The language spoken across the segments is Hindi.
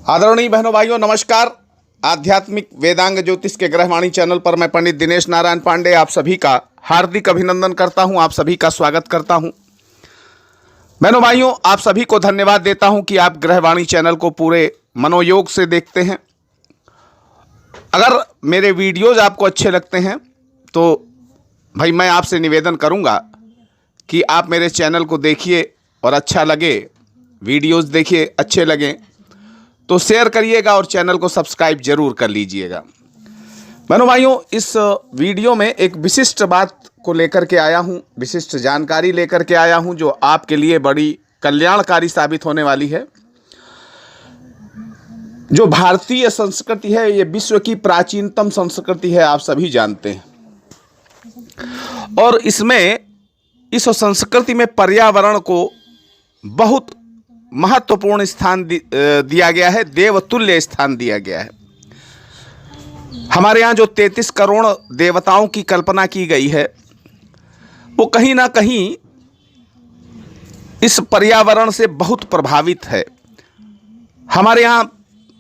आदरणीय बहनों भाइयों नमस्कार। आध्यात्मिक वेदांग ज्योतिष के ग्रहवाणी चैनल पर मैं पंडित दिनेश नारायण पांडे आप सभी का हार्दिक अभिनंदन करता हूं, आप सभी का स्वागत करता हूं। बहनों भाइयों, आप सभी को धन्यवाद देता हूं कि आप ग्रहवाणी चैनल को पूरे मनोयोग से देखते हैं। अगर मेरे वीडियोज़ आपको अच्छे लगते हैं तो भाई मैं आपसे निवेदन करूंगा कि आप मेरे चैनल को देखिए और अच्छा लगे, वीडियोज़ देखिए, अच्छे लगें तो शेयर करिएगा और चैनल को सब्सक्राइब जरूर कर लीजिएगा। बहनों भाइयों, इस वीडियो में एक विशिष्ट बात को लेकर के आया हूं, विशिष्ट जानकारी लेकर के आया हूं जो आपके लिए बड़ी कल्याणकारी साबित होने वाली है। जो भारतीय संस्कृति है ये विश्व की प्राचीनतम संस्कृति है, आप सभी जानते हैं। और इस संस्कृति में पर्यावरण को बहुत महत्वपूर्ण स्थान दिया गया है, देवतुल्य स्थान दिया गया है। हमारे यहाँ जो 33 करोड़ देवताओं की कल्पना की गई है वो कहीं ना कहीं इस पर्यावरण से बहुत प्रभावित है। हमारे यहाँ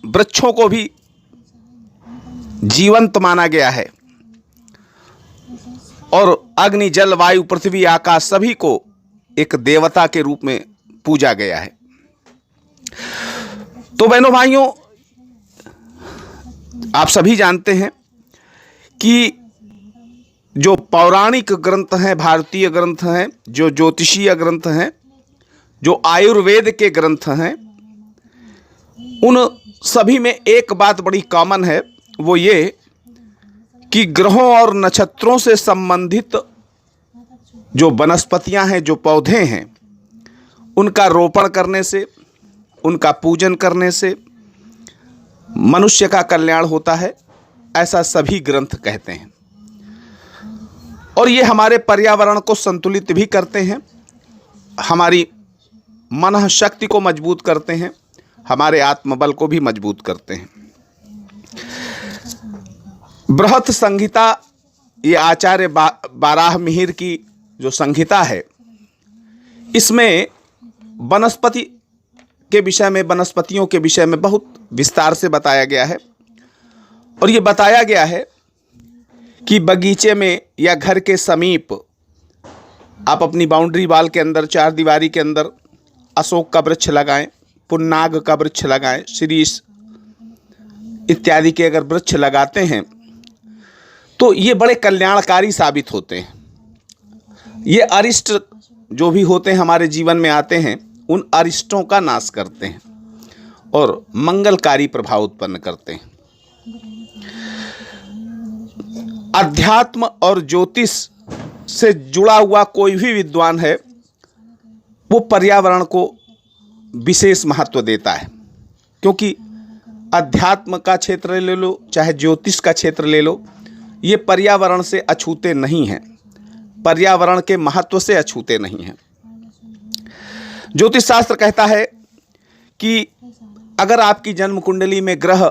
वृक्षों को भी जीवंत माना गया है और अग्नि, जल, वायु, पृथ्वी, आकाश सभी को एक देवता के रूप में पूजा गया है। तो बहनों भाइयों, आप सभी जानते हैं कि जो पौराणिक ग्रंथ हैं, भारतीय ग्रंथ हैं, जो ज्योतिषीय ग्रंथ हैं, जो आयुर्वेद के ग्रंथ हैं, उन सभी में एक बात बड़ी कॉमन है, वो ये कि ग्रहों और नक्षत्रों से संबंधित जो वनस्पतियां हैं, जो पौधे हैं, उनका रोपण करने से, उनका पूजन करने से मनुष्य का कल्याण होता है, ऐसा सभी ग्रंथ कहते हैं। और ये हमारे पर्यावरण को संतुलित भी करते हैं, हमारी मन शक्ति को मजबूत करते हैं, हमारे आत्मबल को भी मजबूत करते हैं। बृहत संहिता, ये आचार्य बाराहमिहिर की जो संहिता है, इसमें वनस्पति के विषय में, वनस्पतियों के विषय में बहुत विस्तार से बताया गया है। और ये बताया गया है कि बगीचे में या घर के समीप आप अपनी बाउंड्री वाल के अंदर, चार दीवारी के अंदर अशोक का वृक्ष लगाएं, पुन्नाग का वृक्ष लगाएं, शीरीष इत्यादि के अगर वृक्ष लगाते हैं तो ये बड़े कल्याणकारी साबित होते हैं। ये अरिष्ट जो भी होते हैं हमारे जीवन में आते हैं, उन अरिष्टों का नाश करते हैं और मंगलकारी प्रभाव उत्पन्न करते हैं। अध्यात्म और ज्योतिष से जुड़ा हुआ कोई भी विद्वान है वो पर्यावरण को विशेष महत्व देता है, क्योंकि अध्यात्म का क्षेत्र ले लो चाहे ज्योतिष का क्षेत्र ले लो, ये पर्यावरण से अछूते नहीं हैं, पर्यावरण के महत्व से अछूते नहीं हैं। ज्योतिष शास्त्र कहता है कि अगर आपकी जन्म कुंडली में ग्रह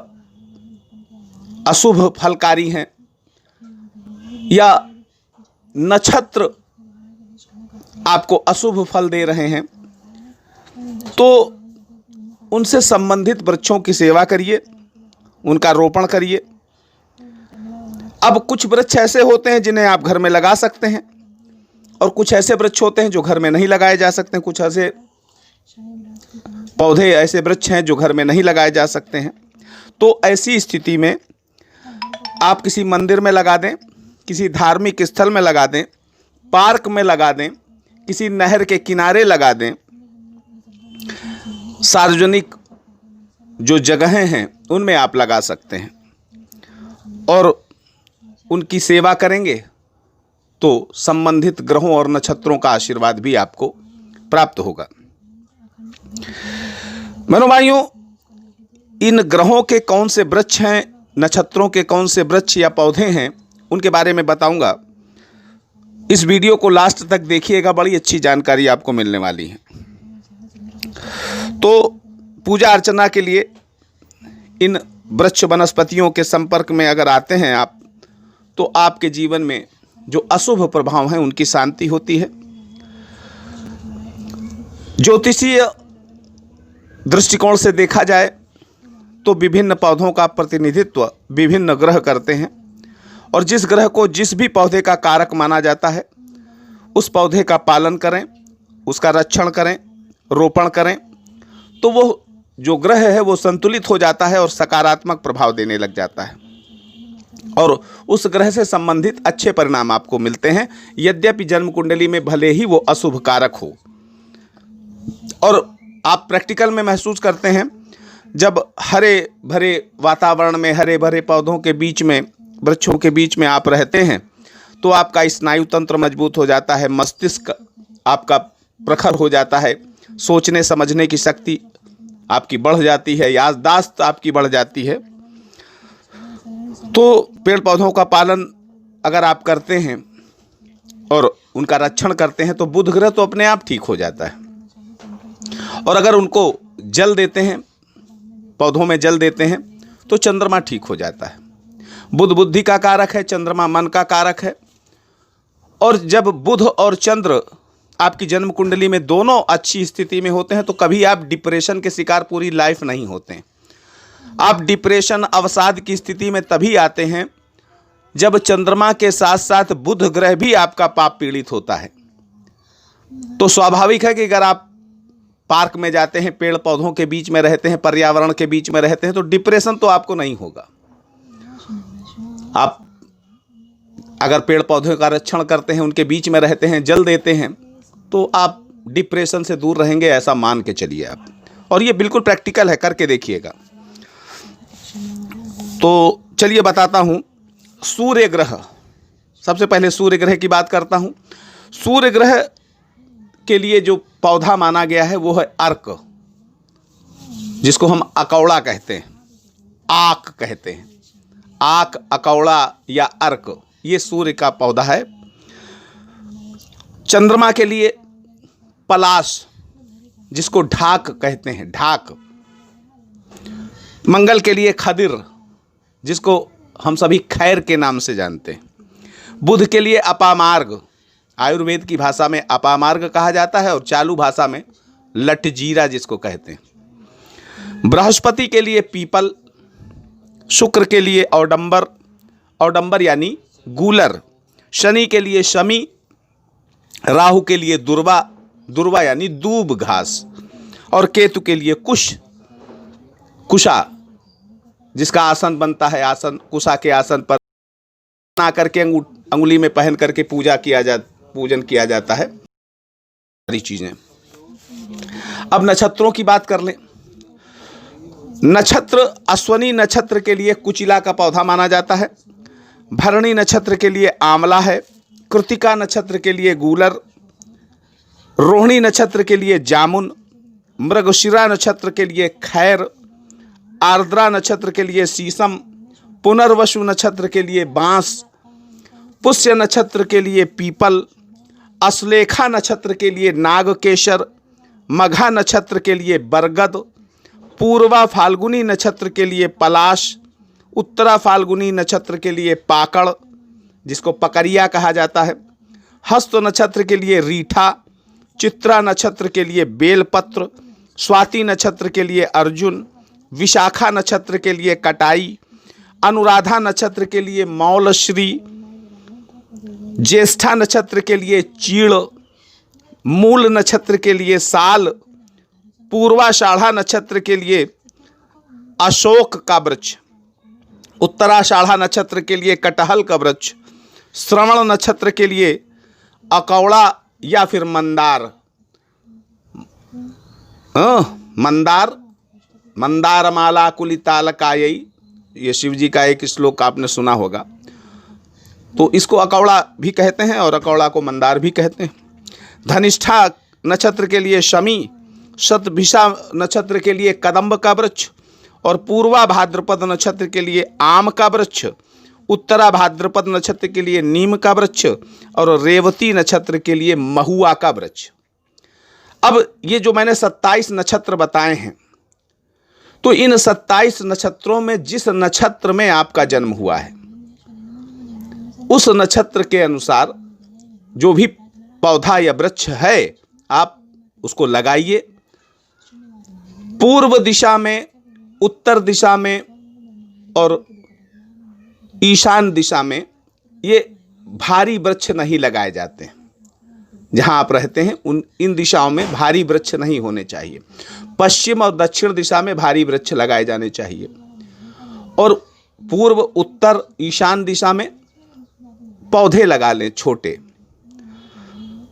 अशुभ फलकारी हैं या नक्षत्र आपको अशुभ फल दे रहे हैं तो उनसे संबंधित वृक्षों की सेवा करिए, उनका रोपण करिए। अब कुछ वृक्ष ऐसे होते हैं जिन्हें आप घर में लगा सकते हैं और कुछ ऐसे वृक्ष होते हैं जो घर में नहीं लगाए जा सकते हैं, कुछ ऐसे पौधे, ऐसे वृक्ष हैं जो घर में नहीं लगाए जा सकते हैं। तो ऐसी स्थिति में आप किसी मंदिर में लगा दें, किसी धार्मिक स्थल में लगा दें, पार्क में लगा दें, किसी नहर के किनारे लगा दें, सार्वजनिक जो जगहें हैं उनमें आप लगा सकते हैं और उनकी सेवा करेंगे तो संबंधित ग्रहों और नक्षत्रों का आशीर्वाद भी आपको प्राप्त होगा। बहनों भाइयों, इन ग्रहों के कौन से वृक्ष हैं, नक्षत्रों के कौन से वृक्ष या पौधे हैं, उनके बारे में बताऊंगा। इस वीडियो को लास्ट तक देखिएगा, बड़ी अच्छी जानकारी आपको मिलने वाली है। तो पूजा अर्चना के लिए इन वृक्ष वनस्पतियों के संपर्क में अगर आते हैं आप, तो आपके जीवन में जो अशुभ प्रभाव हैं उनकी शांति होती है। ज्योतिषीय दृष्टिकोण से देखा जाए तो विभिन्न पौधों का प्रतिनिधित्व विभिन्न ग्रह करते हैं, और जिस ग्रह को जिस भी पौधे का कारक माना जाता है उस पौधे का पालन करें, उसका रक्षण करें, रोपण करें, तो वो जो ग्रह है वो संतुलित हो जाता है और सकारात्मक प्रभाव देने लग जाता है, और उस ग्रह से संबंधित अच्छे परिणाम आपको मिलते हैं, यद्यपि जन्म कुंडली में भले ही वो अशुभ कारक हो। और आप प्रैक्टिकल में महसूस करते हैं, जब हरे भरे वातावरण में, हरे भरे पौधों के बीच में, वृक्षों के बीच में आप रहते हैं, तो आपका स्नायु तंत्र मजबूत हो जाता है, मस्तिष्क आपका प्रखर हो जाता है, सोचने समझने की शक्ति आपकी बढ़ जाती है, याददाश्त आपकी बढ़ जाती है। तो पेड़ पौधों का पालन अगर आप करते हैं और उनका रक्षण करते हैं तो बुध ग्रह तो अपने आप ठीक हो जाता है। और अगर उनको जल देते हैं, पौधों में जल देते हैं, तो चंद्रमा ठीक हो जाता है। बुध बुद्धि का कारक है, चंद्रमा मन का कारक है। और जब बुध और चंद्र आपकी जन्म कुंडली में दोनों अच्छी स्थिति में होते हैं तो कभी आप डिप्रेशन के शिकार पूरी लाइफ नहीं होते हैं। आप डिप्रेशन, अवसाद की स्थिति में तभी आते हैं जब चंद्रमा के साथ साथ बुध ग्रह भी आपका पाप पीड़ित होता है। तो स्वाभाविक है कि अगर आप पार्क में जाते हैं, पेड़ पौधों के बीच में रहते हैं, पर्यावरण के बीच में रहते हैं, तो डिप्रेशन तो आपको नहीं होगा। आप अगर पेड़ पौधों का रक्षण करते हैं, उनके बीच में रहते हैं, जल देते हैं, तो आप डिप्रेशन से दूर रहेंगे, ऐसा मान के चलिए आप। और ये बिल्कुल प्रैक्टिकल है, करके देखिएगा। तो चलिए बताता हूँ। सूर्य ग्रह, सबसे पहले सूर्य ग्रह की बात करता हूँ। सूर्य ग्रह के लिए जो पौधा माना गया है वो है अर्क, जिसको हम अकौड़ा कहते हैं, आक कहते हैं। आक, अकौड़ा या अर्क, ये सूर्य का पौधा है। चंद्रमा के लिए पलाश, जिसको ढाक कहते हैं, ढाक। मंगल के लिए खदिर, जिसको हम सभी खैर के नाम से जानते हैं। बुध के लिए अपामार्ग, आयुर्वेद की भाषा में अपामार्ग कहा जाता है और चालू भाषा में लटजीरा जिसको कहते हैं। बृहस्पति के लिए पीपल, शुक्र के लिए औडंबर, औडंबर यानी गूलर, शनि के लिए शमी, राहु के लिए दुर्वा, दुर्वा यानी दूब घास, और केतु के लिए कुश, कुशा, जिसका आसन बनता है, आसन कुशा के आसन पर ना करके अंगुली में पहन करके पूजन किया जाता है। सारी चीजें। अब नक्षत्रों की बात कर लें। नक्षत्र, अश्वनी नक्षत्र के लिए कुचिला का पौधा माना जाता है। भरणी नक्षत्र के लिए आंवला है। कृतिका नक्षत्र के लिए गूलर, रोहिणी नक्षत्र के लिए जामुन, मृगशिरा नक्षत्र के लिए खैर, आर्द्रा नक्षत्र के लिए शीशम, पुनर्वसु नक्षत्र के लिए बांस, पुष्य नक्षत्र के लिए पीपल, अश्लेखा नक्षत्र के लिए नागकेशर, मघा नक्षत्र के लिए बरगद, पूर्वा फाल्गुनी नक्षत्र के लिए पलाश, उत्तरा फाल्गुनी नक्षत्र के लिए पाकड़, जिसको पकड़िया कहा जाता है, हस्त नक्षत्र के लिए रीठा, चित्रा नक्षत्र के लिए बेलपत्र, स्वाति नक्षत्र के लिए अर्जुन, विशाखा नक्षत्र के लिए कटाई, अनुराधा नक्षत्र के लिए मौलश्री, ज्येष्ठा नक्षत्र के लिए चीड़, मूल नक्षत्र के लिए साल, पूर्वाषाढ़ा नक्षत्र के लिए अशोक का वृक्ष, उत्तराषाढ़ा नक्षत्र के लिए कटहल का वृक्ष, श्रवण नक्षत्र के लिए अकौड़ा या फिर मंदार, मंदार, मंदार माला कुलितालकायई, ये शिव जी का एक श्लोक आपने सुना होगा। तो इसको अकौड़ा भी कहते हैं और अकौड़ा को मंदार भी कहते हैं। धनिष्ठा नक्षत्र के लिए शमी, शतभिषा नक्षत्र के लिए कदम्ब का वृक्ष, और पूर्वा भाद्रपद नक्षत्र के लिए आम का वृक्ष, उत्तरा भाद्रपद नक्षत्र के लिए नीम का वृक्ष, और रेवती नक्षत्र के लिए महुआ का वृक्ष। अब ये जो मैंने 27 नक्षत्र बताए हैं, तो इन 27 नक्षत्रों में जिस नक्षत्र में आपका जन्म हुआ है उस नक्षत्र के अनुसार जो भी पौधा या वृक्ष है आप उसको लगाइए। पूर्व दिशा में उत्तर दिशा में और ईशान दिशा में ये भारी वृक्ष नहीं लगाए जाते हैं। जहां आप रहते हैं इन दिशाओं में भारी वृक्ष नहीं होने चाहिए। पश्चिम और दक्षिण दिशा में भारी वृक्ष लगाए जाने चाहिए और पूर्व, उत्तर, ईशान दिशा में पौधे लगा लें छोटे।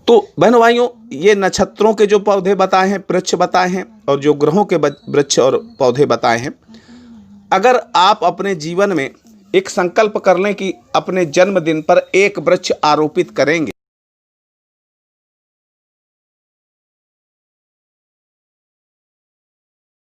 तो बहनों भाइयों, ये नक्षत्रों के जो पौधे बताए हैं, वृक्ष बताए हैं और जो ग्रहों के वृक्ष और पौधे बताए हैं, अगर आप अपने जीवन में एक संकल्प कर लें कि अपने जन्मदिन पर एक वृक्ष आरोपित करेंगे